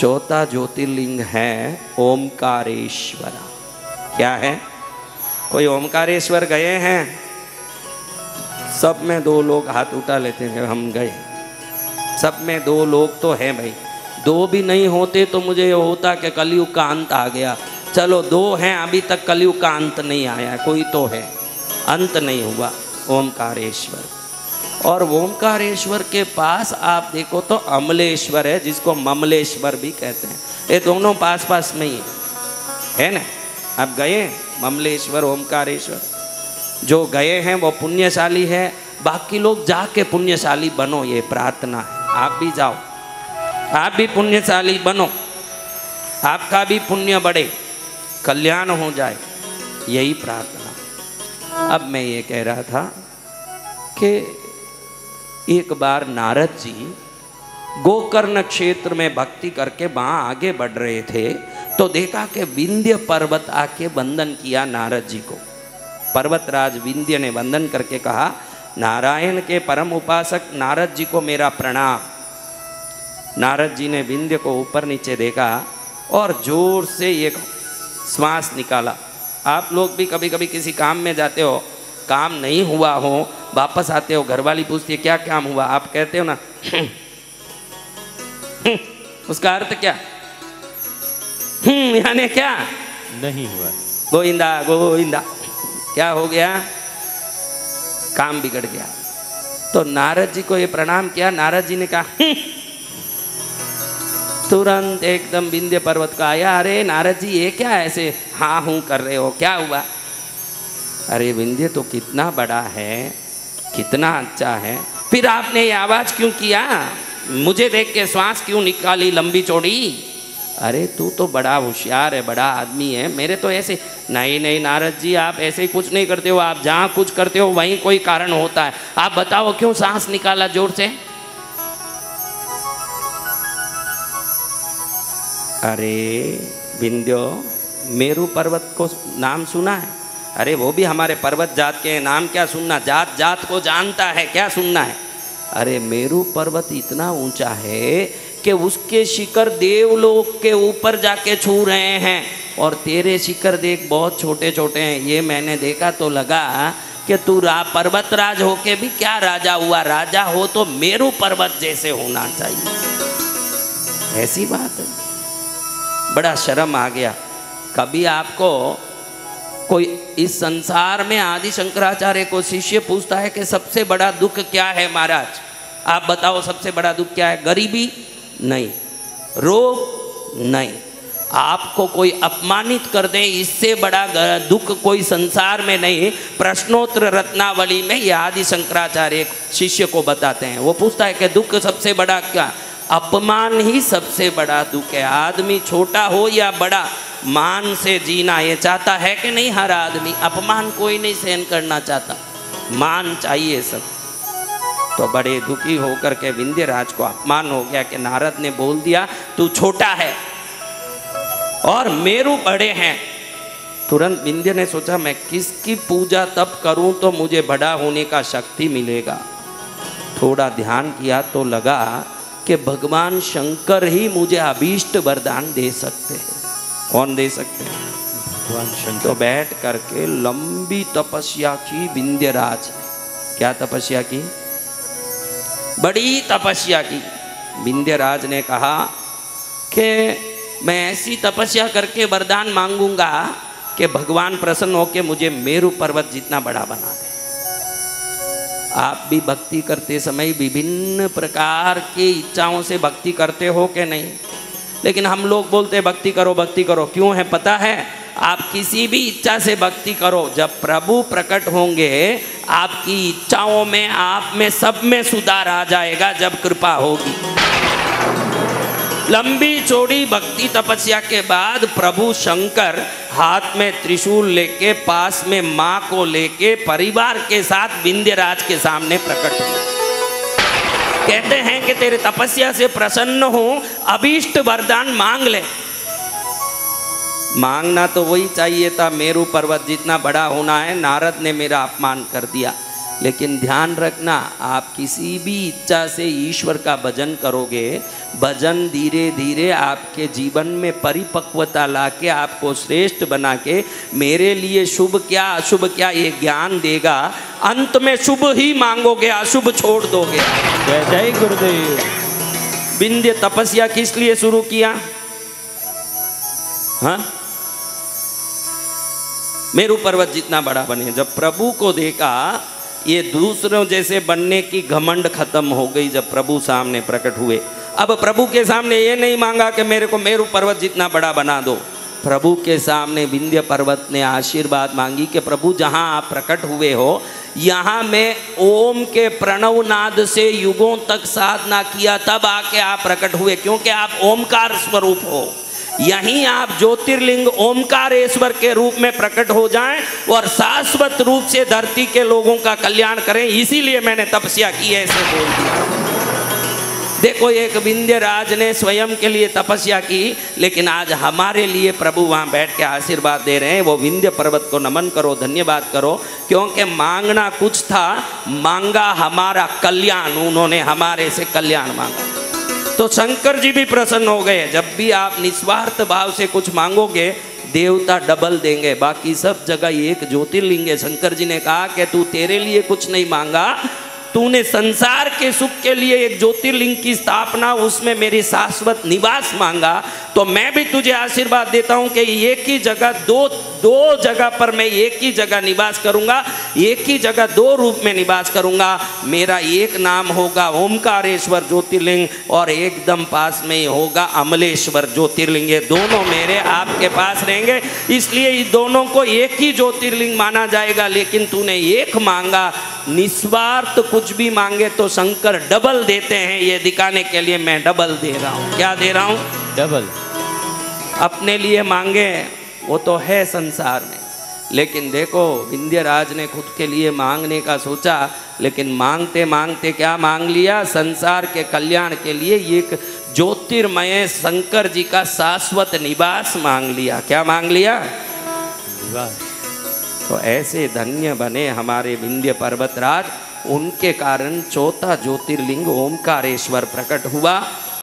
चौथा ज्योतिर्लिंग है ओमकारेश्वर। क्या है? कोई ओमकारेश्वर गए हैं? सब में 2 लोग हाथ उठा लेते हैं, हम गए। सब में 2 लोग तो हैं भाई। 2 भी नहीं होते तो मुझे ये होता कि कलयुग का अंत आ गया। चलो 2 हैं, अभी तक कलयुग का अंत नहीं आया, कोई तो है, अंत नहीं हुआ। ओमकारेश्वर। और ओमकारेश्वर के पास आप देखो तो अमलेश्वर है, जिसको ममलेश्वर भी कहते हैं। ये दोनों पास पास में ही है ना। आप गए ममलेश्वर, ओमकारेश्वर? जो गए हैं वो पुण्यशाली है, बाकी लोग जाके पुण्यशाली बनो, ये प्रार्थना है। आप भी जाओ, आप भी पुण्यशाली बनो, आपका भी पुण्य बढ़े, कल्याण हो जाए, यही प्रार्थना। अब मैं ये कह रहा था कि एक बार नारद जी गोकर्ण क्षेत्र में भक्ति करके वहाँ आगे बढ़ रहे थे, तो देखा कि विंध्य पर्वत आके वंदन किया नारद जी को। पर्वतराज विंध्य ने वंदन करके कहा, नारायण के परम उपासक नारद जी को मेरा प्रणाम। नारद जी ने विंध्य को ऊपर नीचे देखा और जोर से एक श्वास निकाला। आप लोग भी कभी कभी किसी काम में जाते हो, काम नहीं हुआ हो, वापस आते हो, घरवाली पूछती है क्या काम हुआ, आप कहते हो ना उसका अर्थ क्या? यानी क्या? नहीं हुआ। गोविंदा गोविंदा, क्या हो गया? काम बिगड़ गया। तो नारद जी को ये प्रणाम किया। नारद जी ने कहा तुरंत एकदम विंध्य पर्वत का आया, अरे नारद जी ये क्या ऐसे हाँ हूँ कर रहे हो, क्या हुआ? अरे विंध्य तो कितना बड़ा है, कितना अच्छा है, फिर आपने ये आवाज क्यों किया, मुझे देख के श्वास क्यों निकाली लंबी चौड़ी? अरे तू तो बड़ा होशियार है, बड़ा आदमी है, मेरे तो ऐसे नहीं नहीं नारद जी आप ऐसे ही कुछ नहीं करते हो, आप जहाँ कुछ करते हो वहीं कोई कारण होता है, आप बताओ क्यों सांस निकाला जोर से? अरे विंध्यो मेरू पर्वत को नाम सुना है? अरे वो भी हमारे पर्वत जात के नाम क्या सुनना, जात जात को जानता है, क्या सुनना है? अरे मेरू पर्वत इतना ऊंचा है कि उसके शिखर देवलोक के ऊपर जाके छू रहे हैं, और तेरे शिखर देख बहुत छोटे छोटे हैं। ये मैंने देखा तो लगा कि तू पर्वतराज होके भी क्या राजा हुआ, राजा हो तो मेरू पर्वत जैसे होना चाहिए। ऐसी बात है, बड़ा शर्म आ गया। कभी आपको कोई इस संसार में आदि शंकराचार्य को शिष्य पूछता है कि सबसे बड़ा दुख क्या है महाराज, आप बताओ सबसे बड़ा दुख क्या है? गरीबी? नहीं। रोग? नहीं। आपको कोई अपमानित कर दे, इससे बड़ा दुख कोई संसार में नहीं। प्रश्नोत्तर रत्नावली में यह आदि शंकराचार्य शिष्य को बताते हैं। वो पूछता है कि दुख सबसे बड़ा क्या? अपमान ही सबसे बड़ा दुख है। आदमी छोटा हो या बड़ा, मान से जीना ये चाहता है कि नहीं? हर आदमी। अपमान कोई नहीं सहन करना चाहता, मान चाहिए सब। तो बड़े दुखी होकर के विंध्यराज को अपमान हो गया कि नारद ने बोल दिया तू छोटा है और मेरू बड़े हैं। तुरंत विंध्य ने सोचा मैं किसकी पूजा तब करूं तो मुझे बड़ा होने का शक्ति मिलेगा। थोड़ा ध्यान किया तो लगा कि भगवान शंकर ही मुझे अभीष्ट वरदान दे सकते हैं। कौन दे सकते हैं? भगवान शंकर। तो बैठ करके लंबी तपस्या की विंध्यराज। क्या तपस्या की? बड़ी तपस्या की। विंध्यराज ने कहा कि मैं ऐसी तपस्या करके वरदान मांगूंगा कि भगवान प्रसन्न होकर मुझे मेरू पर्वत जितना बड़ा बना दे। आप भी भक्ति करते समय विभिन्न प्रकार की इच्छाओं से भक्ति करते हो कि नहीं? लेकिन हम लोग बोलते हैं भक्ति करो भक्ति करो, क्यों है पता है? आप किसी भी इच्छा से भक्ति करो, जब प्रभु प्रकट होंगे आपकी इच्छाओं में, आप में, सब में सुधार आ जाएगा जब कृपा होगी। लंबी चौड़ी भक्ति तपस्या के बाद प्रभु शंकर हाथ में त्रिशूल लेके, पास में माँ को लेके, परिवार के साथ विंध्यराज के सामने प्रकट हुए। कहते हैं कि तेरे तपस्या से प्रसन्न हूं, अभीष्ट वरदान मांग ले। मांगना तो वही चाहिए था, मेरू पर्वत जितना बड़ा होना है। नारद ने मेरा अपमान कर दिया, लेकिन ध्यान रखना, आप किसी भी इच्छा से ईश्वर का भजन करोगे, भजन धीरे धीरे आपके जीवन में परिपक्वता लाके आपको श्रेष्ठ बना के मेरे लिए शुभ क्या अशुभ क्या ये ज्ञान देगा। अंत में शुभ ही मांगोगे, अशुभ छोड़ दोगे। जय जय गुरुदेव। विंध्य तपस्या किस लिए शुरू किया? हाँ, मेरू पर्वत जितना बड़ा बने। जब प्रभु को देखा ये दूसरों जैसे बनने की घमंड खत्म हो गई, जब प्रभु सामने प्रकट हुए। अब प्रभु के सामने ये नहीं मांगा कि मेरे को मेरू पर्वत जितना बड़ा बना दो। प्रभु के सामने विंध्य पर्वत ने आशीर्वाद मांगी कि प्रभु जहाँ आप प्रकट हुए हो, यहाँ मैं ओम के प्रणव नाद से युगों तक साधना किया, तब आके आप प्रकट हुए, क्योंकि आप ओमकार स्वरूप हो। यहीं आप ज्योतिर्लिंग ओमकारेश्वर के रूप में प्रकट हो जाएं और शाश्वत रूप से धरती के लोगों का कल्याण करें। इसीलिए मैंने तपस्या की, ऐसे बोल दिया। देखो, एक विंध्य राज ने स्वयं के लिए तपस्या की, लेकिन आज हमारे लिए प्रभु वहाँ बैठ के आशीर्वाद दे रहे हैं। वो विंध्य पर्वत को नमन करो, धन्यवाद करो, क्योंकि मांगना कुछ था, मांगा हमारा कल्याण। उन्होंने हमारे से कल्याण मांगा, तो शंकर जी भी प्रसन्न हो गए। जब भी आप निस्वार्थ भाव से कुछ मांगोगे, देवता डबल देंगे। बाकी सब जगह एक ज्योतिर्लिंग है। शंकर जी ने कहा कि तू तेरे लिए कुछ नहीं मांगा, तूने संसार के सुख के लिए एक ज्योतिर्लिंग की स्थापना, उसमें मेरी शाश्वत निवास मांगा, तो मैं भी तुझे आशीर्वाद देता हूं कि एक ही जगह दो जगह पर मैं एक ही जगह निवास करूंगा, एक ही जगह दो रूप में निवास करूंगा। मेरा एक नाम होगा ओमकारेश्वर ज्योतिर्लिंग और एकदम पास में ही होगा अमलेश्वर ज्योतिर्लिंग। ये दोनों मेरे आपके पास रहेंगे, इसलिए इन दोनों को एक ही ज्योतिर्लिंग माना जाएगा। लेकिन तूने एक मांगा, निस्वार्थ कुछ भी मांगे तो शंकर डबल देते हैं, ये दिखाने के लिए मैं डबल दे रहा हूँ। क्या दे रहा हूँ? डबल। अपने लिए मांगे वो तो है संसार में, लेकिन देखो विंध्य राज ने खुद के लिए मांगने का सोचा, लेकिन मांगते मांगते क्या मांग लिया? संसार के कल्याण के लिए एक ज्योतिर्मय शंकर जी का शाश्वत निवास मांग लिया। क्या मांग लिया? निवास। तो ऐसे धन्य बने हमारे विंध्य पर्वतराज। उनके कारण चौथा ज्योतिर्लिंग ओमकारेश्वर प्रकट हुआ।